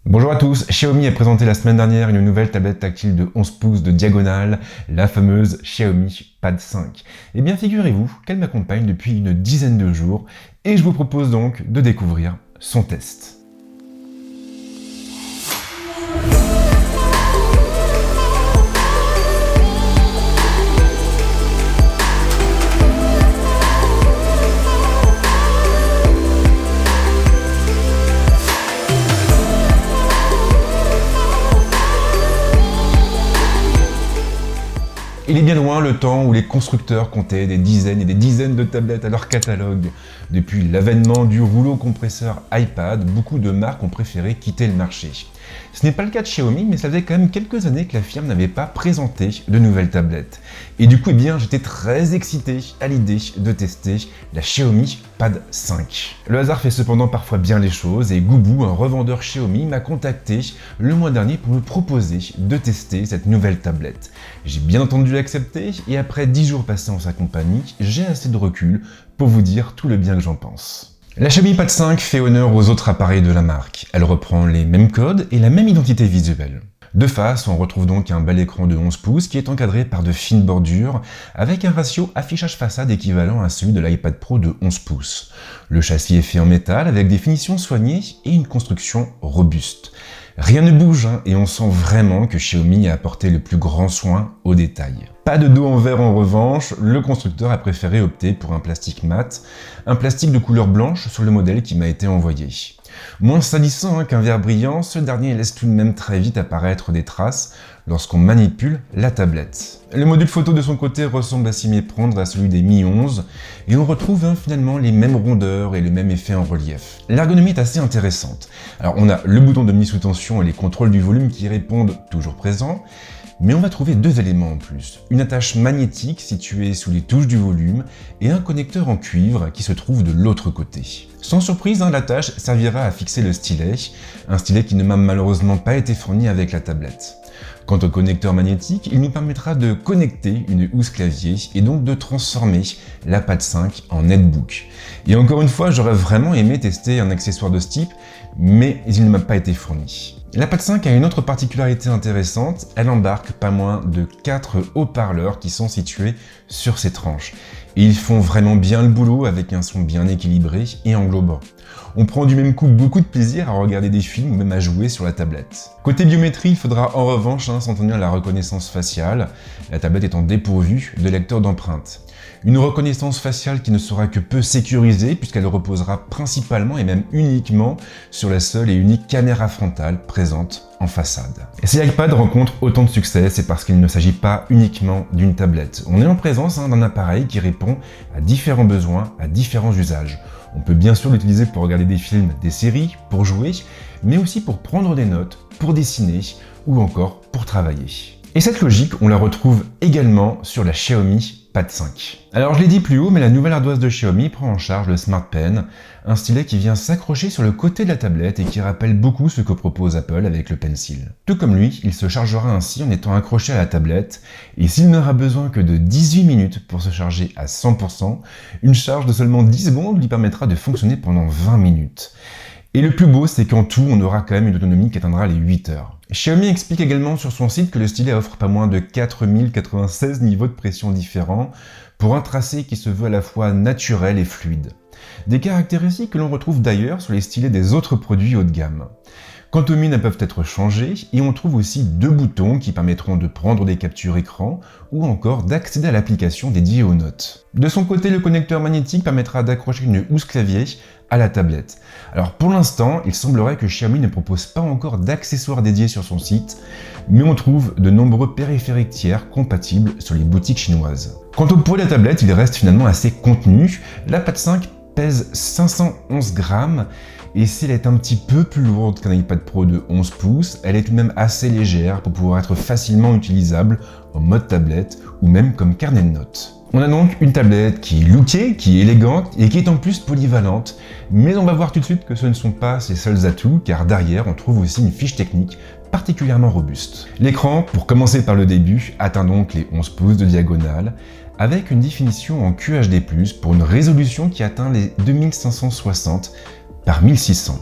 Bonjour à tous, Xiaomi a présenté la semaine dernière une nouvelle tablette tactile de 11 pouces de diagonale, la fameuse Xiaomi Pad 5. Eh bien figurez-vous qu'elle m'accompagne depuis une dizaine de jours et je vous propose donc de découvrir son test. Il est bien loin le temps où les constructeurs comptaient des dizaines et des dizaines de tablettes à leur catalogue. Depuis l'avènement du rouleau compresseur iPad, beaucoup de marques ont préféré quitter le marché. Ce n'est pas le cas de Xiaomi, mais ça faisait quand même quelques années que la firme n'avait pas présenté de nouvelles tablettes. Et du coup, j'étais très excité à l'idée de tester la Xiaomi Pad 5. Le hasard fait cependant parfois bien les choses et Goubou, un revendeur Xiaomi, m'a contacté le mois dernier pour me proposer de tester cette nouvelle tablette. J'ai bien entendu accepté et après 10 jours passés en sa compagnie, j'ai assez de recul pour vous dire tout le bien que j'en pense. La Xiaomi Pad 5 fait honneur aux autres appareils de la marque. Elle reprend les mêmes codes et la même identité visuelle. De face, on retrouve donc un bel écran de 11 pouces qui est encadré par de fines bordures avec un ratio affichage façade équivalent à celui de l'iPad Pro de 11 pouces. Le châssis est fait en métal avec des finitions soignées et une construction robuste. Rien ne bouge et on sent vraiment que Xiaomi a apporté le plus grand soin aux détails. Pas de dos en verre en revanche, le constructeur a préféré opter pour un plastique mat, un plastique de couleur blanche sur le modèle qui m'a été envoyé. Moins salissant qu'un verre brillant, ce dernier laisse tout de même très vite apparaître des traces lorsqu'on manipule la tablette. Le module photo de son côté ressemble à s'y méprendre à celui des Mi 11 et on retrouve finalement les mêmes rondeurs et le même effet en relief. L'ergonomie est assez intéressante. Alors on a le bouton de mise sous tension et les contrôles du volume qui répondent toujours présents, mais on va trouver deux éléments en plus. Une attache magnétique située sous les touches du volume et un connecteur en cuivre qui se trouve de l'autre côté. Sans surprise, l'attache servira à fixer le stylet, un stylet qui ne m'a malheureusement pas été fourni avec la tablette. Quant au connecteur magnétique, il nous permettra de connecter une housse clavier et donc de transformer la Pad 5 en netbook. Et encore une fois, j'aurais vraiment aimé tester un accessoire de ce type, mais il ne m'a pas été fourni. La Pad 5 a une autre particularité intéressante, elle embarque pas moins de 4 haut-parleurs qui sont situés sur ses tranches. Et ils font vraiment bien le boulot avec un son bien équilibré et englobant. On prend du même coup beaucoup de plaisir à regarder des films ou même à jouer sur la tablette. Côté biométrie, il faudra en revanche s'en tenir à la reconnaissance faciale, la tablette étant dépourvue de lecteur d'empreintes. Une reconnaissance faciale qui ne sera que peu sécurisée puisqu'elle reposera principalement et même uniquement sur la seule et unique caméra frontale présente en façade. Et si l'iPad rencontre autant de succès, c'est parce qu'il ne s'agit pas uniquement d'une tablette. On est en présence d'un appareil qui répond à différents besoins, à différents usages. On peut bien sûr l'utiliser pour regarder des films, des séries, pour jouer, mais aussi pour prendre des notes, pour dessiner ou encore pour travailler. Et cette logique, on la retrouve également sur la Xiaomi Pad 5. Alors je l'ai dit plus haut, mais la nouvelle ardoise de Xiaomi prend en charge le Smart Pen, un stylet qui vient s'accrocher sur le côté de la tablette et qui rappelle beaucoup ce que propose Apple avec le Pencil. Tout comme lui, il se chargera ainsi en étant accroché à la tablette, et s'il n'aura besoin que de 18 minutes pour se charger à 100%, une charge de seulement 10 secondes lui permettra de fonctionner pendant 20 minutes. Et le plus beau, c'est qu'en tout, on aura quand même une autonomie qui atteindra les 8 heures. Xiaomi explique également sur son site que le stylet offre pas moins de 4096 niveaux de pression différents pour un tracé qui se veut à la fois naturel et fluide. Des caractéristiques que l'on retrouve d'ailleurs sur les stylets des autres produits haut de gamme. Quant aux mines, elles peuvent être changées et on trouve aussi deux boutons qui permettront de prendre des captures écran ou encore d'accéder à l'application dédiée aux notes. De son côté, le connecteur magnétique permettra d'accrocher une housse clavier à la tablette. Alors pour l'instant, il semblerait que Xiaomi ne propose pas encore d'accessoires dédiés sur son site, mais on trouve de nombreux périphériques tiers compatibles sur les boutiques chinoises. Quant au poids de la tablette, il reste finalement assez contenu. La Pad 5 pèse 511 grammes et si elle est un petit peu plus lourde qu'un iPad Pro de 11 pouces, elle est tout de même assez légère pour pouvoir être facilement utilisable en mode tablette ou même comme carnet de notes. On a donc une tablette qui est lookée, qui est élégante et qui est en plus polyvalente, mais on va voir tout de suite que ce ne sont pas ses seuls atouts car derrière on trouve aussi une fiche technique particulièrement robuste. L'écran, pour commencer par le début, atteint donc les 11 pouces de diagonale avec une définition en QHD+, pour une résolution qui atteint les 2560 par 1600.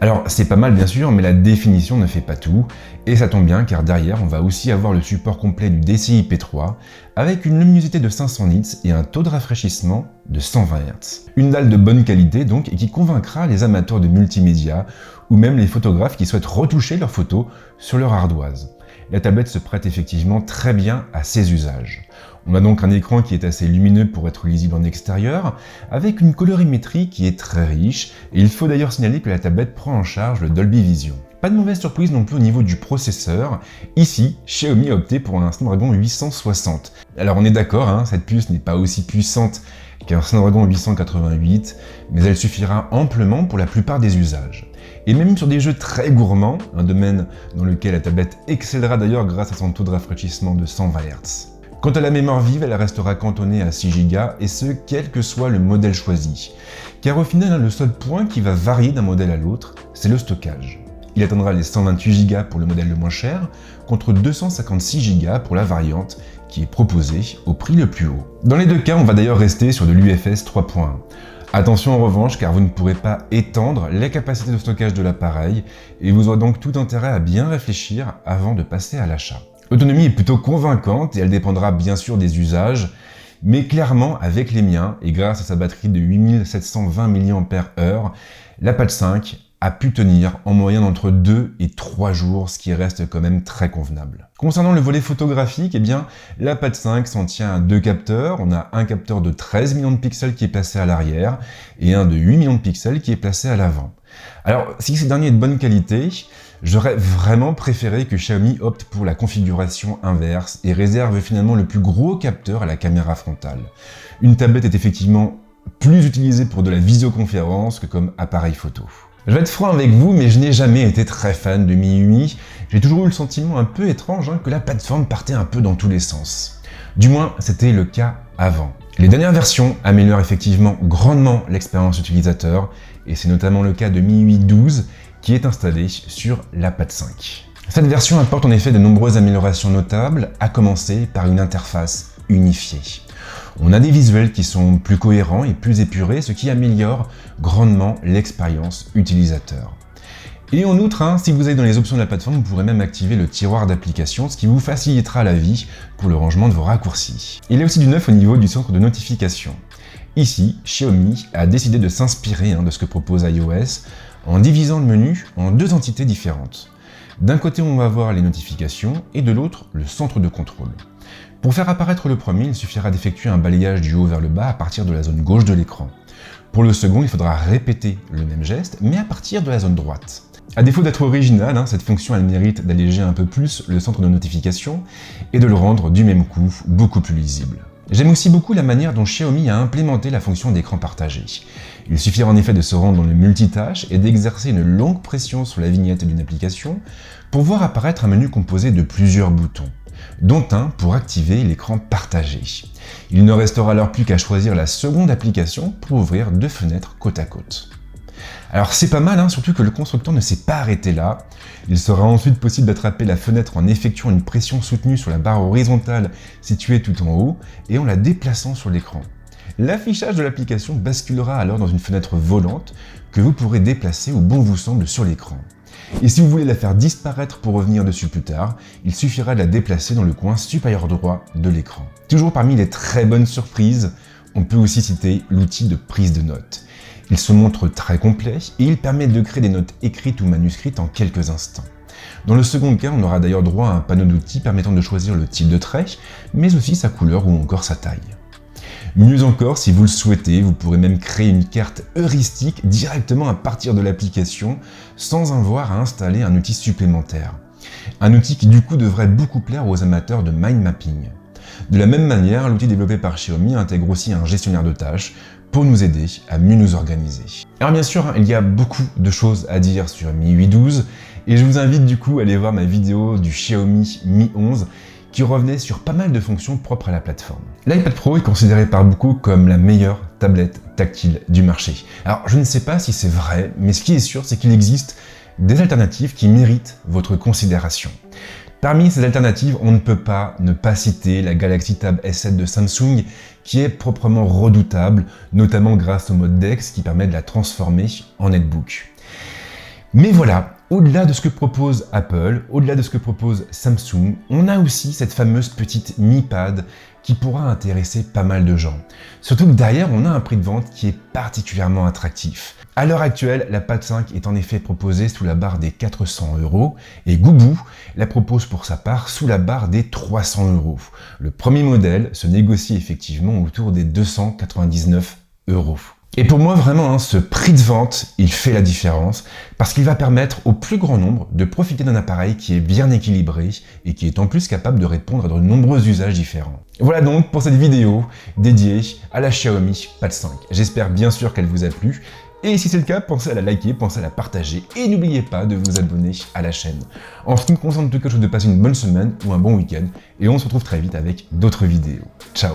Alors c'est pas mal bien sûr, mais la définition ne fait pas tout, et ça tombe bien car derrière on va aussi avoir le support complet du DCI-P3 avec une luminosité de 500 nits et un taux de rafraîchissement de 120 Hz. Une dalle de bonne qualité donc et qui convaincra les amateurs de multimédia ou même les photographes qui souhaitent retoucher leurs photos sur leur ardoise. La tablette se prête effectivement très bien à ces usages. On a donc un écran qui est assez lumineux pour être lisible en extérieur, avec une colorimétrie qui est très riche, et il faut d'ailleurs signaler que la tablette prend en charge le Dolby Vision. Pas de mauvaise surprise non plus au niveau du processeur. Ici, Xiaomi a opté pour un Snapdragon 860. Alors on est d'accord, cette puce n'est pas aussi puissante qu'un Snapdragon 888, mais elle suffira amplement pour la plupart des usages. Et même sur des jeux très gourmands, un domaine dans lequel la tablette excellera d'ailleurs grâce à son taux de rafraîchissement de 120 Hz. Quant à la mémoire vive, elle restera cantonnée à 6 Go, et ce, quel que soit le modèle choisi. Car au final, le seul point qui va varier d'un modèle à l'autre, c'est le stockage. Il atteindra les 128 Go pour le modèle le moins cher, contre 256 Go pour la variante qui est proposée au prix le plus haut. Dans les deux cas, on va d'ailleurs rester sur de l'UFS 3.1. Attention en revanche, car vous ne pourrez pas étendre les capacités de stockage de l'appareil, et vous aurez donc tout intérêt à bien réfléchir avant de passer à l'achat. L'autonomie est plutôt convaincante et elle dépendra bien sûr des usages, mais clairement avec les miens et grâce à sa batterie de 8720 mAh, la Pad 5 a pu tenir en moyenne entre 2 et 3 jours, ce qui reste quand même très convenable. Concernant le volet photographique, la Pad 5 s'en tient à deux capteurs. On a un capteur de 13 millions de pixels qui est placé à l'arrière et un de 8 millions de pixels qui est placé à l'avant. Alors, si ce dernier est de bonne qualité, j'aurais vraiment préféré que Xiaomi opte pour la configuration inverse et réserve finalement le plus gros capteur à la caméra frontale. Une tablette est effectivement plus utilisée pour de la visioconférence que comme appareil photo. Je vais être franc avec vous, mais je n'ai jamais été très fan de MIUI. J'ai toujours eu le sentiment un peu étrange que la plateforme partait un peu dans tous les sens. Du moins, c'était le cas avant. Les dernières versions améliorent effectivement grandement l'expérience utilisateur, et c'est notamment le cas de MIUI 12 qui est installé sur la Pad 5. Cette version apporte en effet de nombreuses améliorations notables, à commencer par une interface unifiée. On a des visuels qui sont plus cohérents et plus épurés, ce qui améliore grandement l'expérience utilisateur. Et en outre, si vous allez dans les options de la plateforme, vous pourrez même activer le tiroir d'applications, ce qui vous facilitera la vie pour le rangement de vos raccourcis. Il y a aussi du neuf au niveau du centre de notification. Ici, Xiaomi a décidé de s'inspirer de ce que propose iOS en divisant le menu en deux entités différentes. D'un côté, on va voir les notifications et de l'autre, le centre de contrôle. Pour faire apparaître le premier, il suffira d'effectuer un balayage du haut vers le bas à partir de la zone gauche de l'écran. Pour le second, il faudra répéter le même geste, mais à partir de la zone droite. À défaut d'être originale, cette fonction elle mérite d'alléger un peu plus le centre de notification et de le rendre du même coup beaucoup plus lisible. J'aime aussi beaucoup la manière dont Xiaomi a implémenté la fonction d'écran partagé. Il suffira en effet de se rendre dans le multitâche et d'exercer une longue pression sur la vignette d'une application pour voir apparaître un menu composé de plusieurs boutons, dont un pour activer l'écran partagé. Il ne restera alors plus qu'à choisir la seconde application pour ouvrir deux fenêtres côte à côte. Alors c'est pas mal, surtout que le constructeur ne s'est pas arrêté là. Il sera ensuite possible d'attraper la fenêtre en effectuant une pression soutenue sur la barre horizontale située tout en haut et en la déplaçant sur l'écran. L'affichage de l'application basculera alors dans une fenêtre volante que vous pourrez déplacer où bon vous semble sur l'écran. Et si vous voulez la faire disparaître pour revenir dessus plus tard, il suffira de la déplacer dans le coin supérieur droit de l'écran. Toujours parmi les très bonnes surprises, on peut aussi citer l'outil de prise de notes. Il se montre très complet et il permet de créer des notes écrites ou manuscrites en quelques instants. Dans le second cas, on aura d'ailleurs droit à un panneau d'outils permettant de choisir le type de trait, mais aussi sa couleur ou encore sa taille. Mieux encore, si vous le souhaitez, vous pourrez même créer une carte heuristique directement à partir de l'application, sans avoir à installer un outil supplémentaire. Un outil qui du coup devrait beaucoup plaire aux amateurs de mind mapping. De la même manière, l'outil développé par Xiaomi intègre aussi un gestionnaire de tâches pour nous aider à mieux nous organiser. Alors bien sûr, il y a beaucoup de choses à dire sur MIUI 12, et je vous invite du coup à aller voir ma vidéo du Xiaomi Mi 11, qui revenait sur pas mal de fonctions propres à la plateforme. L'iPad Pro est considéré par beaucoup comme la meilleure tablette tactile du marché. Alors je ne sais pas si c'est vrai, mais ce qui est sûr, c'est qu'il existe des alternatives qui méritent votre considération. Parmi ces alternatives, on ne peut pas ne pas citer la Galaxy Tab S7 de Samsung, qui est proprement redoutable, notamment grâce au mode DeX qui permet de la transformer en netbook. Mais voilà, au-delà de ce que propose Apple, au-delà de ce que propose Samsung, on a aussi cette fameuse petite Mi Pad qui pourra intéresser pas mal de gens. Surtout que derrière, on a un prix de vente qui est particulièrement attractif. À l'heure actuelle, la Pad 5 est en effet proposée sous la barre des 400 € et Goubou la propose pour sa part sous la barre des 300 €. Le premier modèle se négocie effectivement autour des 299 €. Et pour moi, vraiment, ce prix de vente, il fait la différence parce qu'il va permettre au plus grand nombre de profiter d'un appareil qui est bien équilibré et qui est en plus capable de répondre à de nombreux usages différents. Voilà donc pour cette vidéo dédiée à la Xiaomi Pad 5. J'espère bien sûr qu'elle vous a plu. Et si c'est le cas, pensez à la liker, pensez à la partager et n'oubliez pas de vous abonner à la chaîne. En ce qui me concerne, en tout cas, je vous souhaite de passer une bonne semaine ou un bon week-end et on se retrouve très vite avec d'autres vidéos. Ciao!